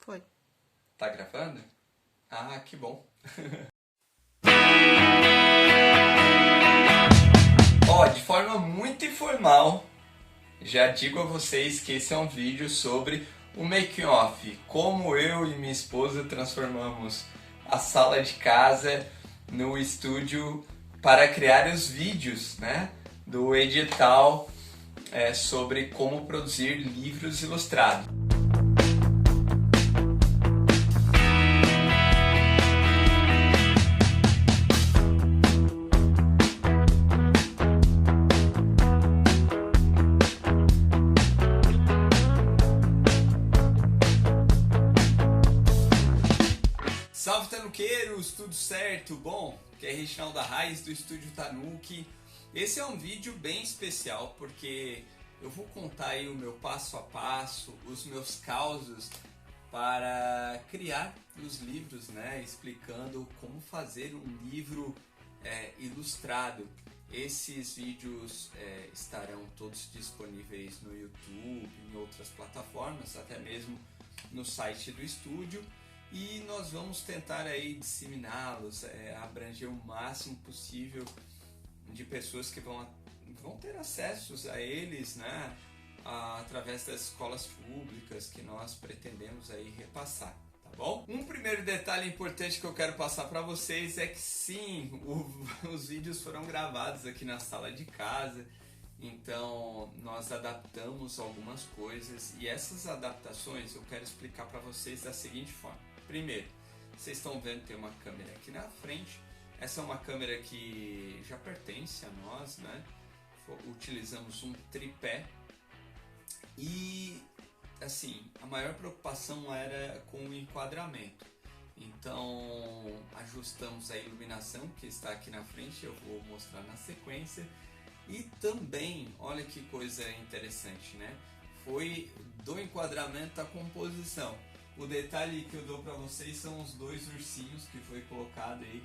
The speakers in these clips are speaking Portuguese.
Foi. Tá gravando? Ah, que bom. Ó, de forma muito informal, já digo a vocês que esse é um vídeo sobre o making off, como eu e minha esposa transformamos a sala de casa no estúdio para criar os vídeos, né, do edital sobre como produzir livros ilustrados. Salve Tanuqueiros, tudo certo? Bom, aqui é Reginaldo Arraes do Estúdio Tanuki. Esse é um vídeo bem especial porque eu vou contar aí o meu passo a passo, os meus causos para criar os livros, né? Explicando como fazer um livro ilustrado. Esses vídeos estarão todos disponíveis no YouTube, em outras plataformas, até mesmo no site do estúdio. E nós vamos tentar aí disseminá-los, abranger o máximo possível de pessoas que vão ter acessos a eles, né, através das escolas públicas que nós pretendemos aí repassar, tá bom? Um primeiro detalhe importante que eu quero passar para vocês é que sim, os vídeos foram gravados aqui na sala de casa, então nós adaptamos algumas coisas e essas adaptações eu quero explicar para vocês da seguinte forma. Primeiro, vocês estão vendo, tem uma câmera aqui na frente. Essa é uma câmera que já pertence a nós, né? Utilizamos um tripé e, assim, a maior preocupação era com o enquadramento. Então, ajustamos a iluminação que está aqui na frente, eu vou mostrar na sequência. E também, olha que coisa interessante, né? Foi do enquadramento à composição. O detalhe que eu dou para vocês são os dois ursinhos que foi colocado aí,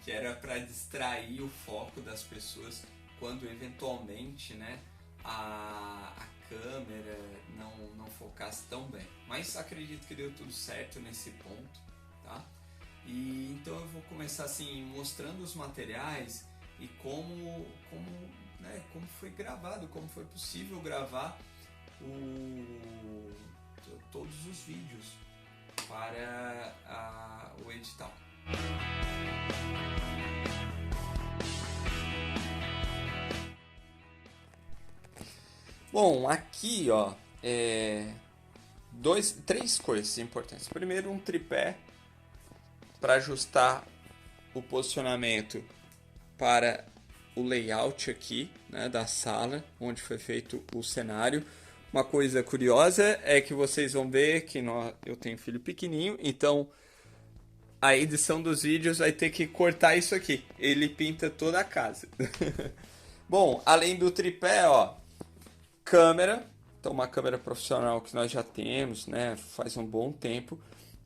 que era para distrair o foco das pessoas quando eventualmente, né, a câmera não focasse tão bem. Mas acredito que deu tudo certo nesse ponto, tá? E então eu vou começar assim mostrando os materiais e como foi gravado, como foi possível gravar todos os vídeos para o edital. Bom, aqui ó, três coisas importantes. Primeiro, um tripé para ajustar o posicionamento para o layout aqui, né, da sala onde foi feito o cenário. Uma coisa curiosa é que vocês vão ver que eu tenho filho pequenininho, então a edição dos vídeos vai ter que cortar isso aqui. Ele pinta toda a casa. Bom, além do tripé, ó, câmera. Então uma câmera profissional que nós já temos, né, faz um bom tempo.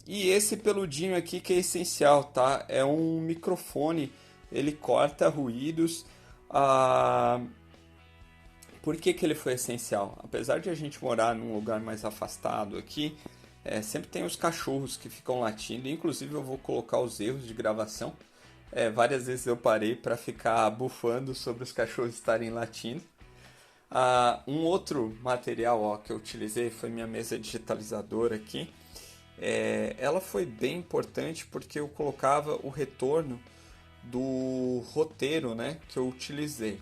E esse peludinho aqui que é essencial, tá? É um microfone, ele corta ruídos. Por que ele foi essencial? Apesar de a gente morar num lugar mais afastado aqui, sempre tem os cachorros que ficam latindo. Inclusive eu vou colocar os erros de gravação. Várias vezes eu parei para ficar bufando sobre os cachorros estarem latindo. Um outro material que eu utilizei foi minha mesa digitalizadora aqui. Ela foi bem importante porque eu colocava o retorno do roteiro, né, que eu utilizei.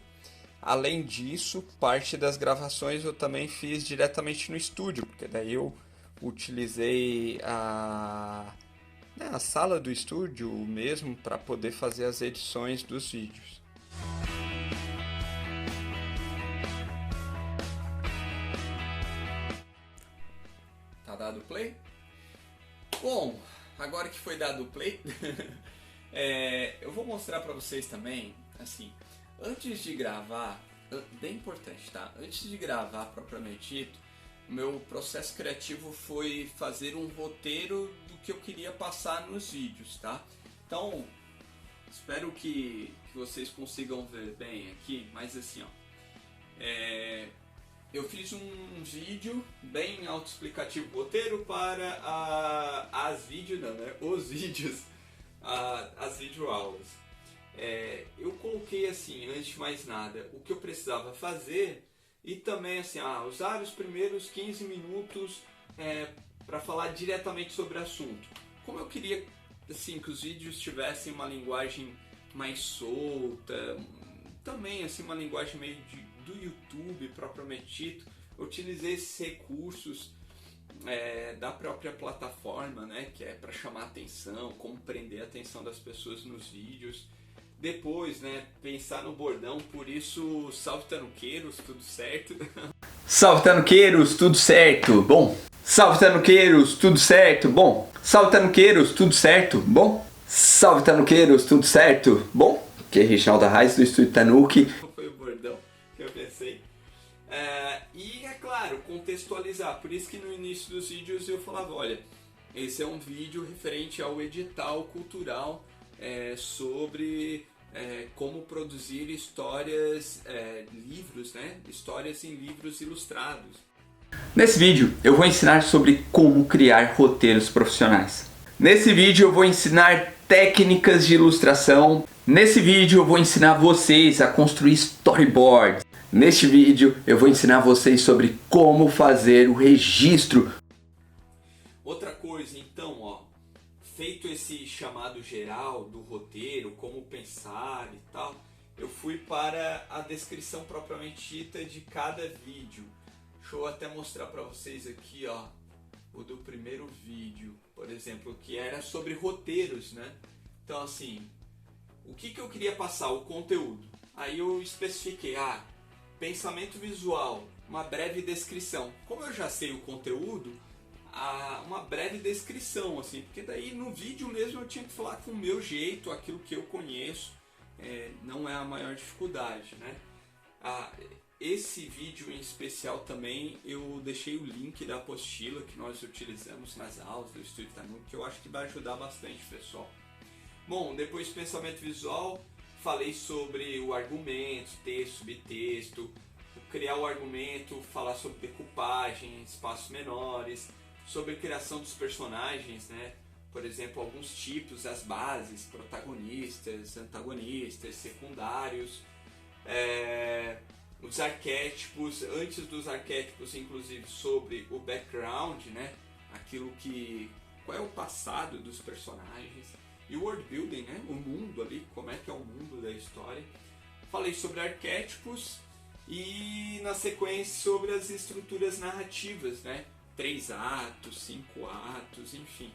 Além disso, parte das gravações eu também fiz diretamente no estúdio, porque daí eu utilizei a sala do estúdio mesmo para poder fazer as edições dos vídeos. Tá dado play? Bom, agora que foi dado o play, eu vou mostrar para vocês também, assim, antes de gravar, bem importante, tá? Antes de gravar propriamente dito, o meu processo criativo foi fazer um roteiro do que eu queria passar nos vídeos, tá? Então, espero que vocês consigam ver bem aqui, mas assim, ó, eu fiz um vídeo bem autoexplicativo, roteiro para os vídeos, as videoaulas. Eu coloquei assim, antes de mais nada, o que eu precisava fazer e também assim, usar os primeiros 15 minutos para falar diretamente sobre o assunto. Como eu queria assim, que os vídeos tivessem uma linguagem mais solta, também assim, uma linguagem meio do YouTube propriamente dito, eu utilizei esses recursos da própria plataforma, né, que é para chamar atenção, como prender a atenção das pessoas nos vídeos. Depois, né, pensar no bordão, por isso, salve tanuqueiros, tudo certo? Salve tanuqueiros, tudo certo? Bom. Salve tanuqueiros, tudo certo? Bom. Salve tanuqueiros, tudo certo? Bom. Salve tanuqueiros, tudo certo? Bom. Aqui é Reginaldo Arraes do Estúdio Tanuki. Foi o bordão que eu pensei. E é claro, contextualizar. Por isso que no início dos vídeos eu falava, olha, esse é um vídeo referente ao edital cultural sobre como produzir histórias, livros, né? Histórias em livros ilustrados. Nesse vídeo eu vou ensinar sobre como criar roteiros profissionais. Nesse vídeo eu vou ensinar técnicas de ilustração. Nesse vídeo eu vou ensinar vocês a construir storyboards. Neste vídeo eu vou ensinar vocês sobre como fazer o registro. Outra coisa, então, feito esse chamado geral do roteiro, como pensar e tal, eu fui para a descrição propriamente dita de cada vídeo. Deixa eu até mostrar para vocês aqui, o do primeiro vídeo, por exemplo, que era sobre roteiros, né? Então, assim, o que eu queria passar? O conteúdo. Aí eu especifiquei, pensamento visual, uma breve descrição. Como eu já sei o conteúdo, uma breve descrição, assim, porque daí no vídeo mesmo eu tinha que falar com o meu jeito, aquilo que eu conheço, não é a maior dificuldade, né? Esse vídeo em especial também eu deixei o link da apostila que nós utilizamos nas aulas do Estúdio Tanuki, que eu acho que vai ajudar bastante, pessoal. Bom, depois do pensamento visual, falei sobre o argumento, texto, subtexto, criar o argumento, falar sobre decupagem, espaços menores, sobre a criação dos personagens, né? Por exemplo, alguns tipos, as bases, protagonistas, antagonistas, secundários, os arquétipos, antes dos arquétipos, inclusive, sobre o background, né? Qual é o passado dos personagens, e o world building, né? O mundo ali, como é que é o mundo da história. Falei sobre arquétipos e na sequência sobre as estruturas narrativas, né? 3 atos, 5 atos, enfim.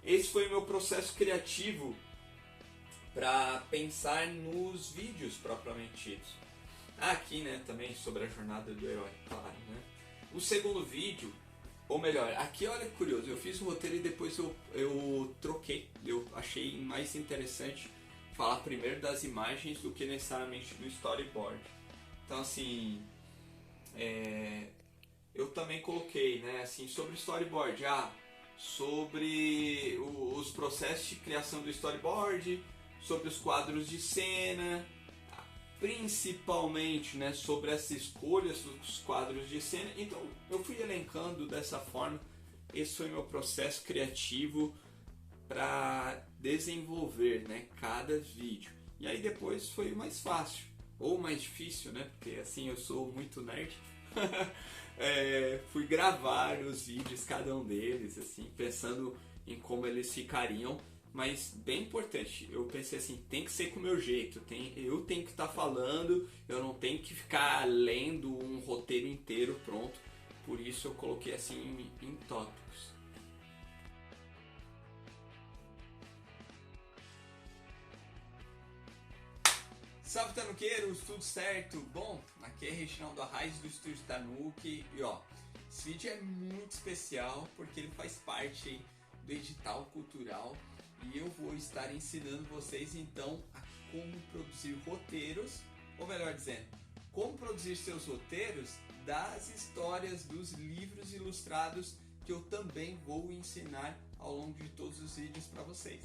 Esse foi o meu processo criativo para pensar nos vídeos propriamente ditos. Aqui, né, também sobre a jornada do herói, claro, né? O segundo vídeo, ou melhor, aqui olha que curioso, eu fiz o roteiro e depois eu troquei. Eu achei mais interessante falar primeiro das imagens do que necessariamente do storyboard. Então, assim, eu também coloquei, né, assim, sobre storyboard, sobre os processos de criação do storyboard, sobre os quadros de cena, principalmente, né, sobre as escolhas dos quadros de cena. Então eu fui elencando dessa forma. Esse foi meu processo criativo para desenvolver, né, cada vídeo. E aí depois foi mais fácil ou mais difícil, né, porque assim eu sou muito nerd. Fui gravar os vídeos, cada um deles, assim, pensando em como eles ficariam. Mas bem importante, eu pensei assim, tem que ser com o meu jeito, eu tenho que estar falando, eu não tenho que ficar lendo um roteiro inteiro pronto. Por isso eu coloquei assim em tópicos. Salve tanuqueiros, tudo certo? Bom, aqui é Reginaldo Arraes do Estúdio Tanuki e esse vídeo é muito especial porque ele faz parte do edital cultural. E eu vou estar ensinando vocês então a como produzir roteiros, ou melhor dizendo, como produzir seus roteiros das histórias dos livros ilustrados que eu também vou ensinar ao longo de todos os vídeos para vocês.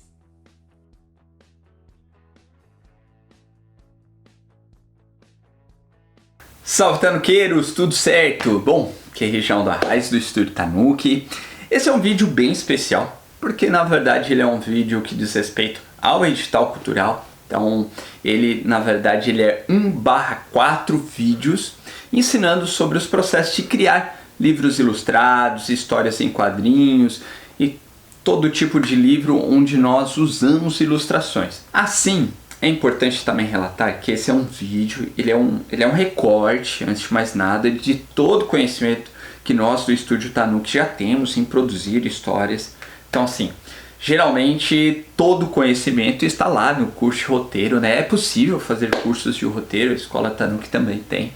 Salve Tanuqueiros, tudo certo? Bom, aqui é Reginaldo Arraes do Estúdio Tanuki. Esse é um vídeo bem especial, porque na verdade ele é um vídeo que diz respeito ao edital cultural. Então ele, na verdade, ele é 1/4 vídeos ensinando sobre os processos de criar livros ilustrados, histórias em quadrinhos e todo tipo de livro onde nós usamos ilustrações. Assim, é importante também relatar que esse é um vídeo, ele é um recorte, antes de mais nada, de todo o conhecimento que nós do Estúdio Tanuki já temos em produzir histórias. Então assim, geralmente todo o conhecimento está lá no curso de roteiro, né? É possível fazer cursos de roteiro, a Escola Tanuki também tem.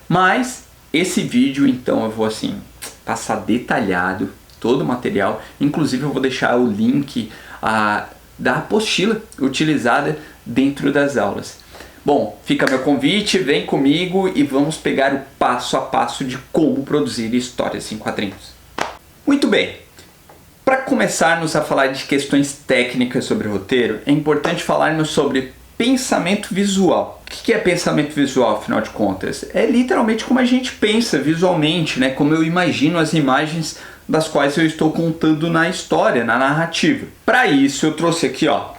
Mas esse vídeo, então, eu vou assim passar detalhado todo o material. Inclusive eu vou deixar o link da apostila utilizada dentro das aulas. Bom, fica meu convite, vem comigo e vamos pegar o passo a passo de como produzir histórias em quadrinhos. Muito bem, para começarmos a falar de questões técnicas sobre roteiro, é importante falarmos sobre pensamento visual. O que é pensamento visual, afinal de contas? É literalmente como a gente pensa visualmente, né? Como eu imagino as imagens das quais eu estou contando na história, na narrativa. Para isso eu trouxe aqui, ó,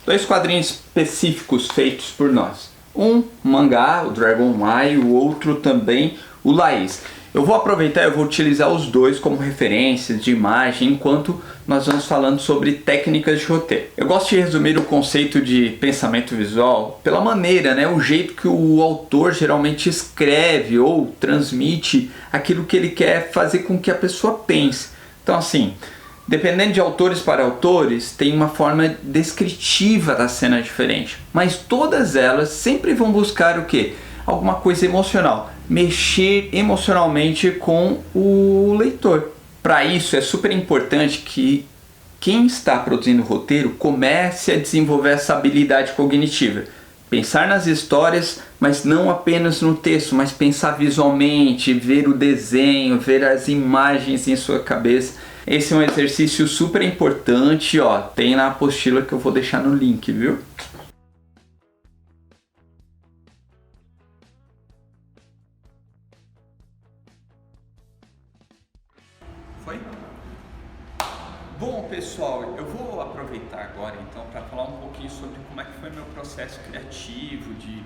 2 quadrinhos específicos feitos por nós. Um mangá, o Dragon Mai, o outro também, o Laís. Eu vou aproveitar e eu vou utilizar os dois como referências de imagem enquanto nós vamos falando sobre técnicas de roteiro. Eu gosto de resumir o conceito de pensamento visual pela maneira, né, o jeito que o autor geralmente escreve ou transmite aquilo que ele quer fazer com que a pessoa pense. Então assim, dependendo de autores para autores, tem uma forma descritiva da cena diferente, mas todas elas sempre vão buscar o quê? Alguma coisa emocional, mexer emocionalmente com o leitor. Para isso é super importante que quem está produzindo o roteiro comece a desenvolver essa habilidade cognitiva. Pensar nas histórias, mas não apenas no texto, mas pensar visualmente, ver o desenho, ver as imagens em sua cabeça. Esse é um exercício super importante, ó, tem na apostila que eu vou deixar no link, viu? Foi? Bom, pessoal, eu vou aproveitar agora então para falar um pouquinho sobre como é que foi meu processo criativo de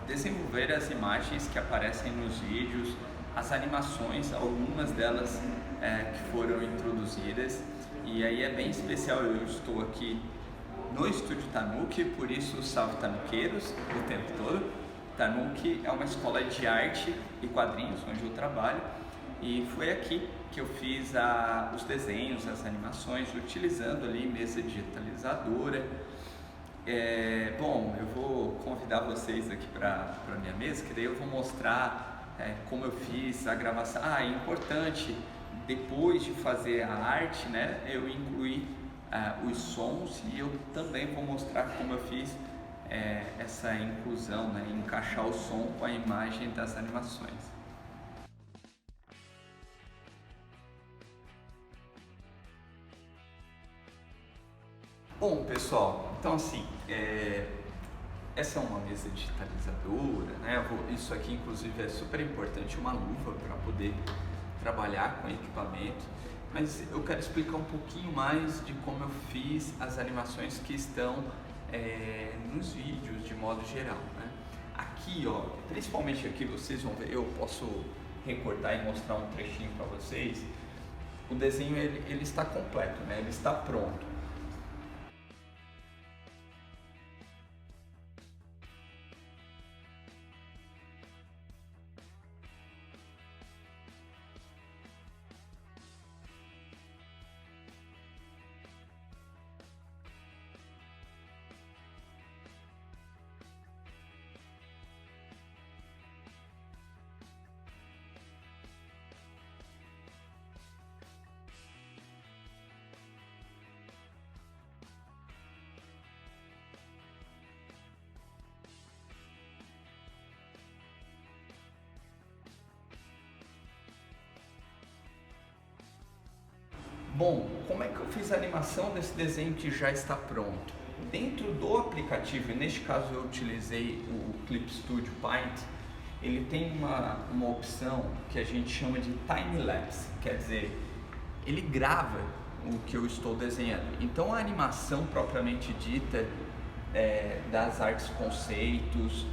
desenvolver as imagens que aparecem nos vídeos, as animações, algumas delas que foram introduzidas, e aí é bem especial. Eu estou aqui no Estúdio Tanuki, por isso salve Tanuqueiros o tempo todo. Tanuki é uma escola de arte e quadrinhos onde eu trabalho, e foi aqui que eu fiz os desenhos, as animações, utilizando ali mesa digitalizadora. Bom, eu vou convidar vocês aqui para a minha mesa, que daí eu vou mostrar como eu fiz a gravação. É importante, depois de fazer a arte, né, eu incluir os sons, e eu também vou mostrar como eu fiz essa inclusão, né, encaixar o som com a imagem das animações. Bom, pessoal, então assim, essa é uma mesa digitalizadora, né? Isso aqui inclusive é super importante, uma luva para poder trabalhar com equipamento, mas eu quero explicar um pouquinho mais de como eu fiz as animações que estão nos vídeos de modo geral, né? Aqui, ó, principalmente aqui vocês vão ver, eu posso recortar e mostrar um trechinho para vocês. O desenho ele está completo, né? Ele está pronto. Bom, como é que eu fiz a animação desse desenho que já está pronto? Dentro do aplicativo, e neste caso eu utilizei o Clip Studio Paint, ele tem uma opção que a gente chama de time-lapse, quer dizer, ele grava o que eu estou desenhando. Então a animação propriamente dita das artes conceitos,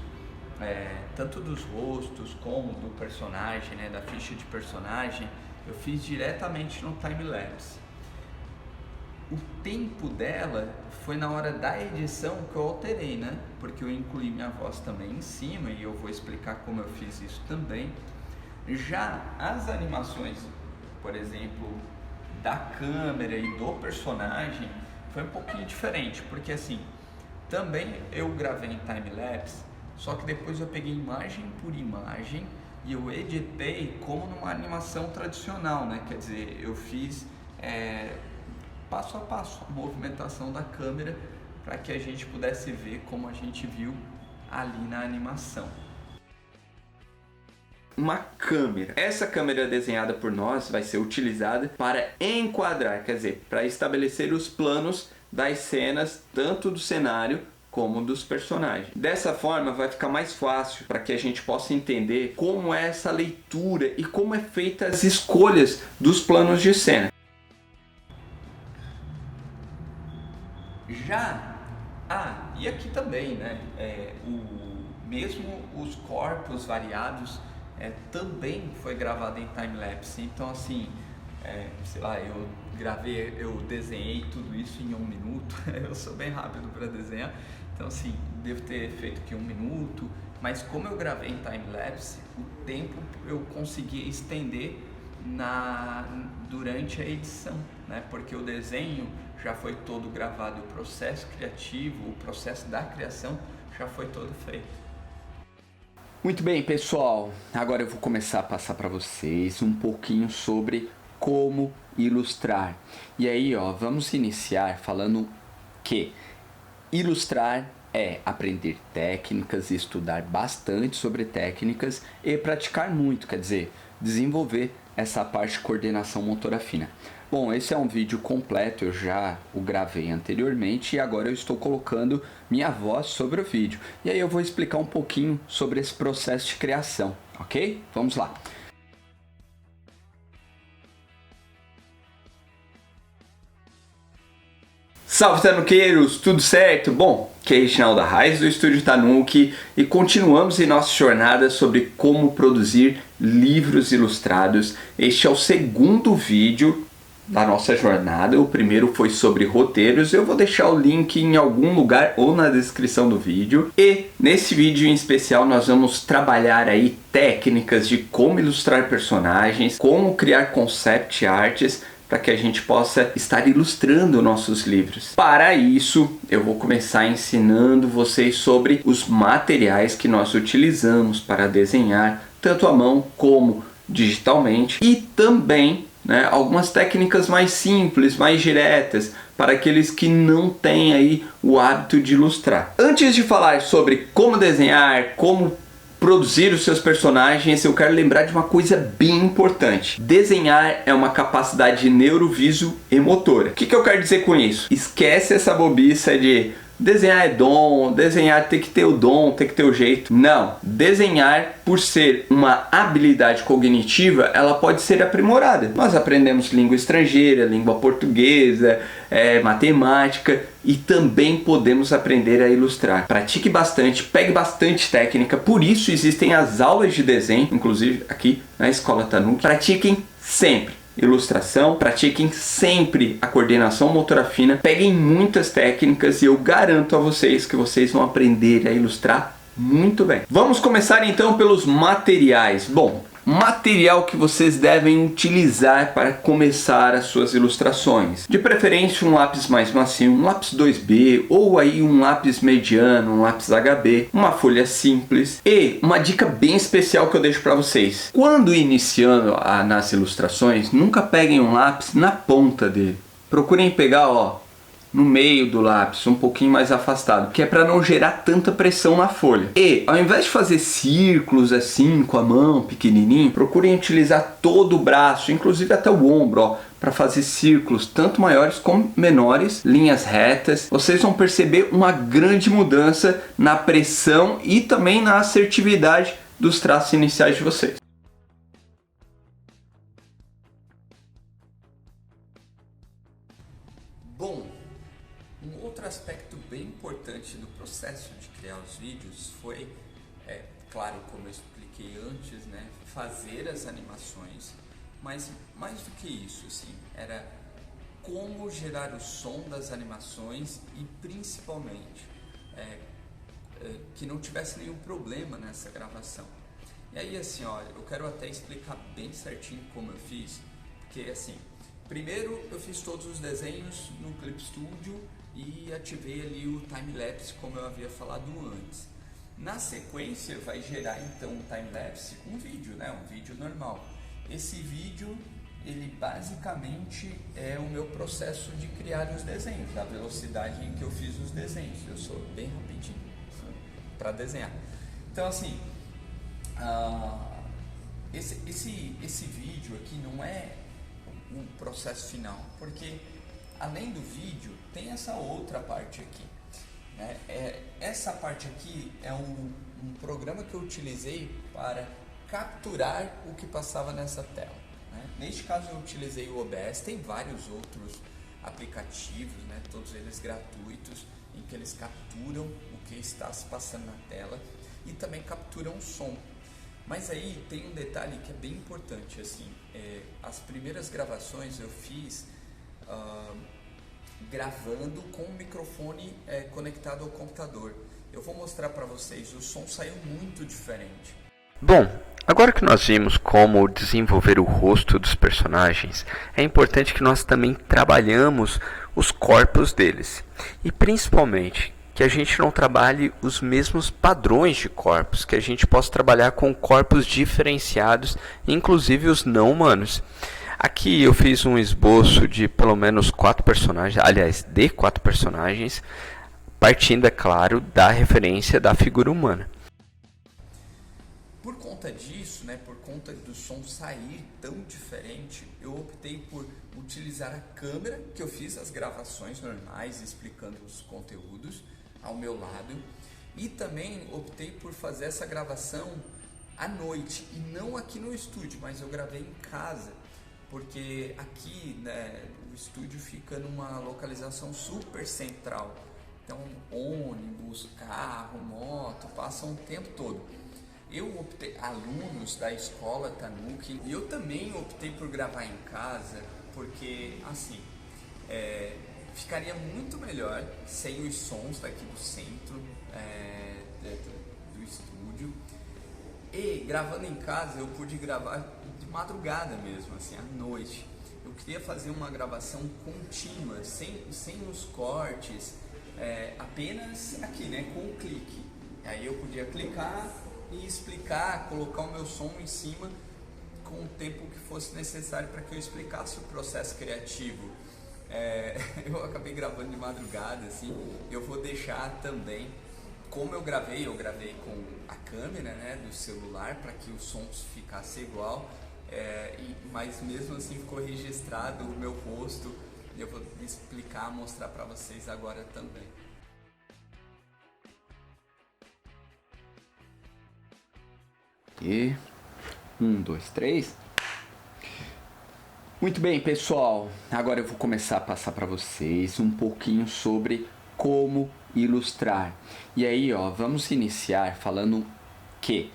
tanto dos rostos como do personagem, né, da ficha de personagem, eu fiz diretamente no time-lapse. O tempo dela foi na hora da edição que eu alterei, né? Porque eu incluí minha voz também em cima e eu vou explicar como eu fiz isso também. Já as animações, por exemplo, da câmera e do personagem, foi um pouquinho diferente, porque assim, também eu gravei em time-lapse, só que depois eu peguei imagem por imagem e eu editei como numa animação tradicional, né? Quer dizer, eu fiz passo a passo a movimentação da câmera para que a gente pudesse ver como a gente viu ali na animação. Uma câmera. Essa câmera desenhada por nós vai ser utilizada para enquadrar, quer dizer, para estabelecer os planos das cenas, tanto do cenário como dos personagens. Dessa forma vai ficar mais fácil para que a gente possa entender como é essa leitura e como é feita as escolhas dos planos de cena. E aqui também, né? Mesmo os corpos variados também foi gravado em time-lapse. Então assim, sei lá, eu desenhei tudo isso em 1 minuto. Eu sou bem rápido para desenhar, então assim, devo ter feito aqui 1 minuto. Mas como eu gravei em time-lapse, o tempo eu consegui estender durante a edição, né? Porque o desenho já foi todo gravado, o processo criativo, o processo da criação já foi todo feito. Muito bem, pessoal, agora eu vou começar a passar para vocês um pouquinho sobre como ilustrar. E aí, vamos iniciar falando que ilustrar é aprender técnicas, estudar bastante sobre técnicas e praticar muito, quer dizer, desenvolver essa parte de coordenação motora fina. Bom, esse é um vídeo completo, eu já o gravei anteriormente e agora eu estou colocando minha voz sobre o vídeo. E aí eu vou explicar um pouquinho sobre esse processo de criação, ok? Vamos lá! Salve tanuqueiros, tudo certo? Bom, aqui é Reginaldo Arraes do Estúdio Tanuki e continuamos em nossa jornada sobre como produzir livros ilustrados. Este é o segundo vídeo da nossa jornada. O primeiro foi sobre roteiros, eu vou deixar o link em algum lugar ou na descrição do vídeo. E nesse vídeo em especial nós vamos trabalhar aí técnicas de como ilustrar personagens, como criar concept arts, para que a gente possa estar ilustrando nossos livros. Para isso, eu vou começar ensinando vocês sobre os materiais que nós utilizamos para desenhar, tanto à mão como digitalmente, e também algumas técnicas mais simples, mais diretas, para aqueles que não têm aí o hábito de ilustrar. Antes de falar sobre como desenhar, como produzir os seus personagens, eu quero lembrar de uma coisa bem importante. Desenhar é uma capacidade neuroviso-emotora. O que eu quero dizer com isso? Esquece essa bobiça de desenhar é dom, desenhar tem que ter o dom, tem que ter o jeito. Não, desenhar, por ser uma habilidade cognitiva, ela pode ser aprimorada. Nós aprendemos língua estrangeira, língua portuguesa, matemática e também podemos aprender a ilustrar. Pratique bastante, pegue bastante técnica, por isso existem as aulas de desenho, inclusive aqui na Escola Tanuki. Pratiquem sempre ilustração, pratiquem sempre a coordenação motora fina, peguem muitas técnicas e eu garanto a vocês que vocês vão aprender a ilustrar muito bem. Vamos começar então pelos materiais. Bom, material que vocês devem utilizar para começar as suas ilustrações. De preferência um lápis mais macio, um lápis 2B ou aí um lápis mediano, um lápis HB, uma folha simples e uma dica bem especial que eu deixo para vocês. Quando iniciando nas ilustrações, nunca peguem um lápis na ponta dele. Procurem pegar, no meio do lápis, um pouquinho mais afastado, que é para não gerar tanta pressão na folha. E ao invés de fazer círculos assim com a mão pequenininho, procurem utilizar todo o braço, inclusive até o ombro, para fazer círculos tanto maiores como menores, linhas retas. Vocês vão perceber uma grande mudança na pressão e também na assertividade dos traços iniciais de vocês. Bom, um outro aspecto bem importante do processo de criar os vídeos foi, claro, como eu expliquei antes, né, fazer as animações, mas mais do que isso, assim, era como gerar o som das animações e principalmente que não tivesse nenhum problema nessa gravação. E aí, assim, ó, eu quero até explicar bem certinho como eu fiz, porque assim, primeiro eu fiz todos os desenhos no Clip Studio e ativei ali o time-lapse como eu havia falado antes. Na sequência vai gerar então um time-lapse, um vídeo, né? Um vídeo normal. Esse vídeo, ele basicamente é o meu processo de criar os desenhos, da velocidade em que eu fiz os desenhos. Eu sou bem rapidinho para desenhar. Então assim, esse vídeo aqui não é um processo final, porque além do vídeo tem essa outra parte aqui, né? Essa parte aqui é um programa que eu utilizei para capturar o que passava nessa tela, né? Neste caso eu utilizei o OBS, tem vários outros aplicativos, né? Todos eles gratuitos, em que eles capturam o que está se passando na tela e também capturam o som. Mas aí tem um detalhe que é bem importante, assim, as primeiras gravações eu fiz gravando com o microfone conectado ao computador. Eu vou mostrar para vocês, o som saiu muito diferente. Bom, agora que nós vimos como desenvolver o rosto dos personagens, é importante que nós também trabalhamos os corpos deles. E principalmente que a gente não trabalhe os mesmos padrões de corpos, que a gente possa trabalhar com corpos diferenciados, inclusive os não humanos. Aqui eu fiz um esboço de pelo menos 4 personagens, aliás, de 4 personagens, partindo, é claro, da referência da figura humana. Por conta disso, né, por conta do som sair tão diferente, eu optei por utilizar a câmera, que eu fiz as gravações normais, explicando os conteúdos ao meu lado, e também optei por fazer essa gravação à noite, e não aqui no estúdio, mas eu gravei em casa, porque aqui, né, o estúdio fica numa localização super central, então ônibus, carro, moto, passam o tempo todo. Eu optei, alunos da escola Tanuki, e eu também optei por gravar em casa, porque assim, ficaria muito melhor sem os sons daqui do centro do estúdio. E gravando em casa eu pude gravar de madrugada mesmo, assim, à noite. Eu queria fazer uma gravação contínua, sem os cortes, apenas aqui, né, com o clique. Aí eu podia clicar e explicar, colocar o meu som em cima com o tempo que fosse necessário para que eu explicasse o processo criativo. Eu acabei gravando de madrugada, assim. Eu vou deixar também como eu gravei com a câmera, né, do celular, para que o som ficasse igual, mas mesmo assim ficou registrado o meu rosto. Eu vou explicar, mostrar para vocês agora também. E 1, 2, 3. Muito bem, pessoal. Agora eu vou começar a passar para vocês um pouquinho sobre como ilustrar. E aí, ó, vamos iniciar falando que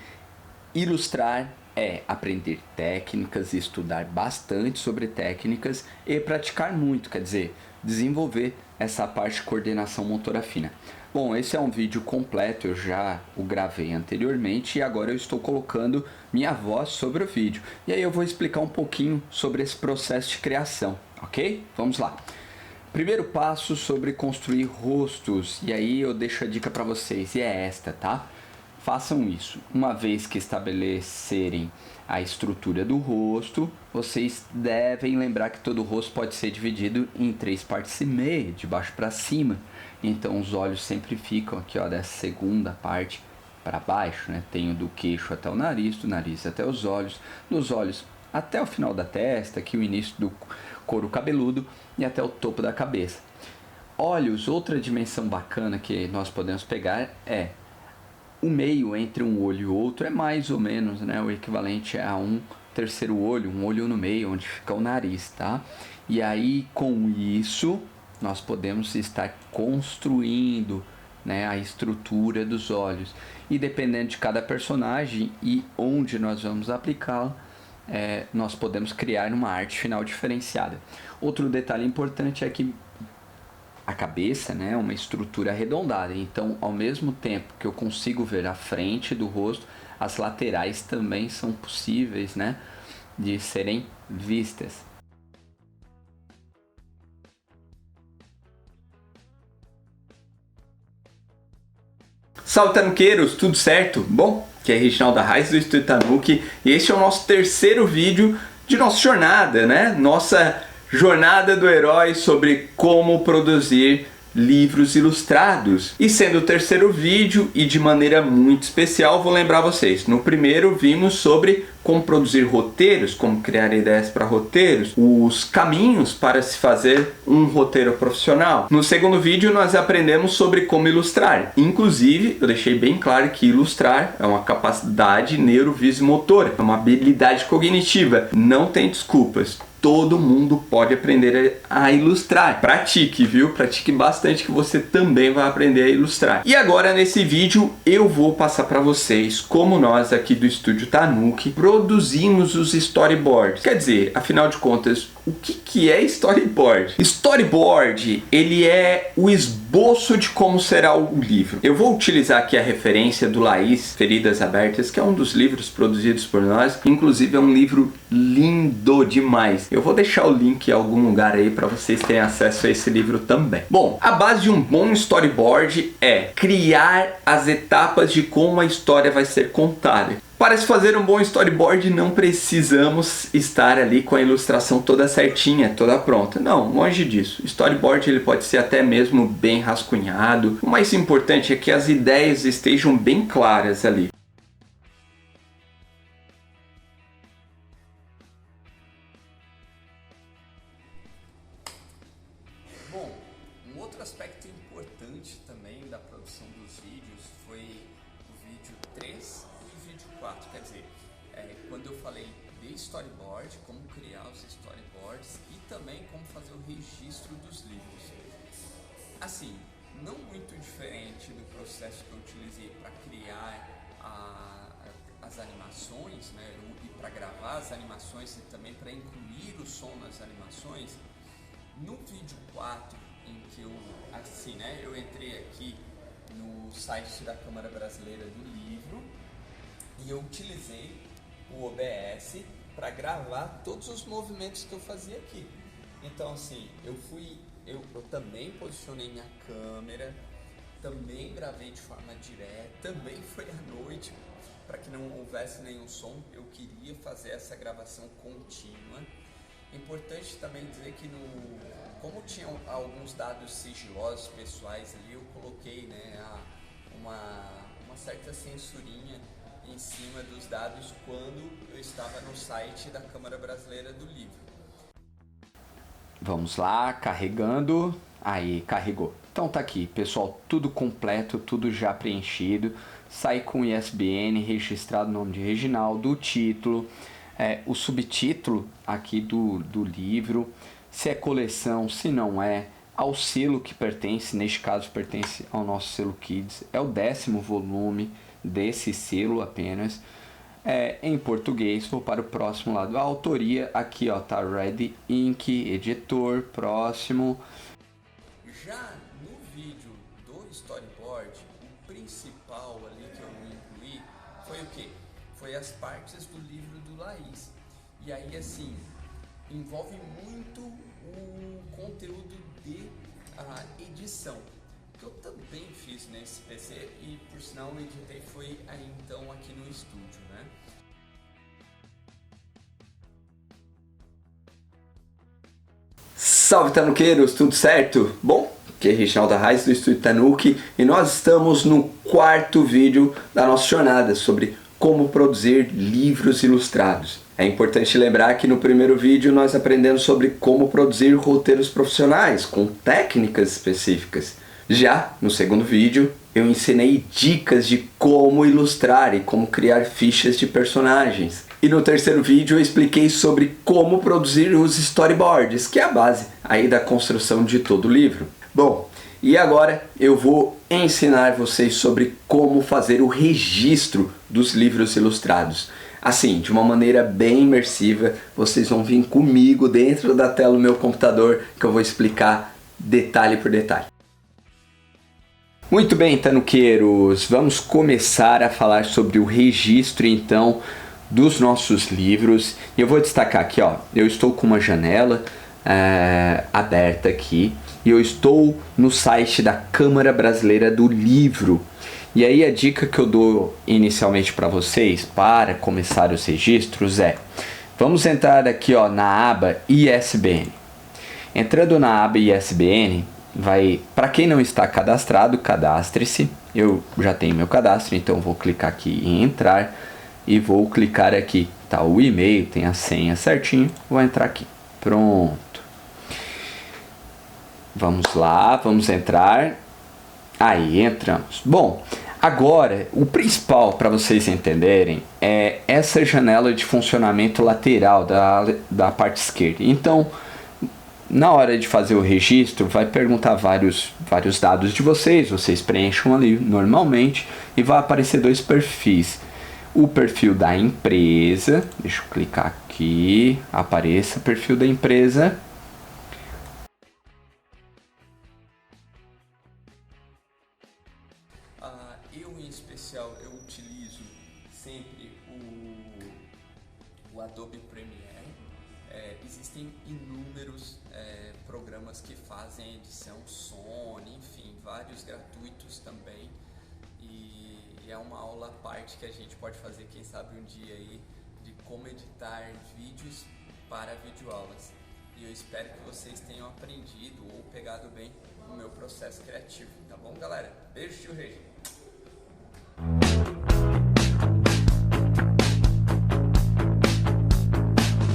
ilustrar é aprender técnicas, estudar bastante sobre técnicas e praticar muito, quer dizer, desenvolver essa parte de coordenação motora fina. Bom, esse é um vídeo completo, eu já o gravei anteriormente e agora eu estou colocando minha voz sobre o vídeo. E aí eu vou explicar um pouquinho sobre esse processo de criação, ok? Vamos lá. Primeiro passo sobre construir rostos, e aí eu deixo a dica para vocês, e é esta, tá? Façam isso. Uma vez que estabelecerem a estrutura do rosto, vocês devem lembrar que todo o rosto pode ser dividido em 3 partes e meia, de baixo para cima. Então os olhos sempre ficam aqui, ó, dessa segunda parte para baixo, né? Tenho do queixo até o nariz, do nariz até os olhos, dos olhos até o final da testa, aqui o início do couro cabeludo e até o topo da cabeça. Olhos, outra dimensão bacana que nós podemos pegar é o meio entre um olho e outro é mais ou menos, né, o equivalente a um terceiro olho, um olho no meio, onde fica o nariz, tá? E aí, com isso, nós podemos estar construindo, né, a estrutura dos olhos. E dependendo de cada personagem e onde nós vamos aplicá-la, nós podemos criar uma arte final diferenciada. Outro detalhe importante é que a cabeça, né, é uma estrutura arredondada. Então, ao mesmo tempo que eu consigo ver a frente do rosto, as laterais também são possíveis, né, de serem vistas. Salve, Tanuqueiros, tudo certo? Bom, aqui é Reginaldo Arraes do Estúdio Tanuki e este é o nosso terceiro vídeo de nossa jornada, né? Nossa jornada do herói sobre como produzir livros ilustrados. E sendo o terceiro vídeo e de maneira muito especial, vou lembrar vocês, no primeiro vimos sobre como produzir roteiros, como criar ideias para roteiros, os caminhos para se fazer um roteiro profissional. No segundo vídeo nós aprendemos sobre como ilustrar. Inclusive, eu deixei bem claro que ilustrar é uma capacidade neurovisomotora, é uma habilidade cognitiva. Não tem desculpas. Todo mundo pode aprender a ilustrar. Pratique, viu? Pratique bastante que você também vai aprender a ilustrar. E agora nesse vídeo eu vou passar para vocês como nós aqui do Estúdio Tanuki produzimos os storyboards. Quer dizer, afinal de contas, o que é storyboard? Storyboard, ele é o esboço de como será o livro. Eu vou utilizar aqui a referência do Laís, Feridas Abertas, que é um dos livros produzidos por nós. Inclusive é um livro lindo demais. Eu vou deixar o link em algum lugar aí para vocês terem acesso a esse livro também. Bom, a base de um bom storyboard é criar as etapas de como a história vai ser contada. Para se fazer um bom storyboard não precisamos estar ali com a ilustração toda certinha, toda pronta. Não, longe disso. Storyboard ele pode ser até mesmo bem rascunhado. O mais importante é que as ideias estejam bem claras ali. Bom, um outro aspecto importante também da produção dos vídeos foi o vídeo 3 e o vídeo 4, quer dizer, quando eu falei de storyboard, como criar os storyboards e também como fazer o registro dos livros. Assim, não muito diferente do processo que eu utilizei para criar as animações, né, e para gravar as animações e também para incluir o som nas animações. No vídeo 4, em que eu entrei aqui no site da Câmara Brasileira do Livro e eu utilizei o OBS para gravar todos os movimentos que eu fazia aqui. Então assim, eu também posicionei minha câmera, também gravei de forma direta, também foi à noite, para que não houvesse nenhum som, eu queria fazer essa gravação contínua. Importante também dizer que como tinham alguns dados sigilosos pessoais ali, eu coloquei, né, uma certa censurinha em cima dos dados quando eu estava no site da Câmara Brasileira do Livro. Vamos lá, carregando. Aí, carregou. Então tá aqui, pessoal, tudo completo, tudo já preenchido. Sai com ISBN, registrado o nome de Reginaldo, o título, o subtítulo aqui do livro, se é coleção, se não é, ao selo que pertence, neste caso pertence ao nosso selo Kids, é o 10º volume desse selo apenas, em português. Vou para o próximo lado, a autoria, aqui ó, tá Red Ink, editor, próximo. Já no vídeo do storyboard, o principal ali que eu incluí foi o quê? Foi as partes do livro do Laís. E aí assim, envolve muito o conteúdo de edição, que eu também fiz nesse PC e por sinal eu editei foi aí então aqui no estúdio, né? Salve, Tanuqueiros, tudo certo? Bom, aqui é Reginaldo Arraes do Estúdio Tanuki e nós estamos no quarto vídeo da nossa jornada sobre como produzir livros ilustrados. É importante lembrar que no primeiro vídeo nós aprendemos sobre como produzir roteiros profissionais com técnicas específicas. Já no segundo vídeo, eu ensinei dicas de como ilustrar e como criar fichas de personagens. E no terceiro vídeo eu expliquei sobre como produzir os storyboards, que é a base aí da construção de todo o livro. Bom, e agora eu vou ensinar vocês sobre como fazer o registro dos livros ilustrados. Assim, de uma maneira bem imersiva, vocês vão vir comigo dentro da tela do meu computador que eu vou explicar detalhe por detalhe. Muito bem, tanuqueiros, vamos começar a falar sobre o registro então dos nossos livros. E eu vou destacar aqui, ó, eu estou com uma janela aberta aqui e eu estou no site da Câmara Brasileira do Livro. E aí a dica que eu dou inicialmente para vocês para começar os registros é: vamos entrar aqui, ó, na aba ISBN. Entrando na aba ISBN, para quem não está cadastrado, cadastre-se. Eu já tenho meu cadastro, então vou clicar aqui em entrar e vou clicar aqui, tá o e-mail, tem a senha certinho, vou entrar aqui. Pronto. Vamos lá, vamos entrar. Aí, entramos. Bom, agora, o principal para vocês entenderem é essa janela de funcionamento lateral da parte esquerda. Então, na hora de fazer o registro, vai perguntar vários dados de vocês preencham ali normalmente e vai aparecer dois perfis. O perfil da empresa, deixa eu clicar aqui, apareça o perfil da empresa. Eu, em especial, eu utilizo sempre o Adobe Premiere. Existem inúmeros programas que fazem edição, som, enfim, vários gratuitos também. E é uma aula à parte que a gente pode fazer, quem sabe um dia aí, de como editar vídeos para videoaulas. E eu espero que vocês tenham aprendido ou pegado bem o meu processo criativo, tá bom, galera? Beijo, tio Rei!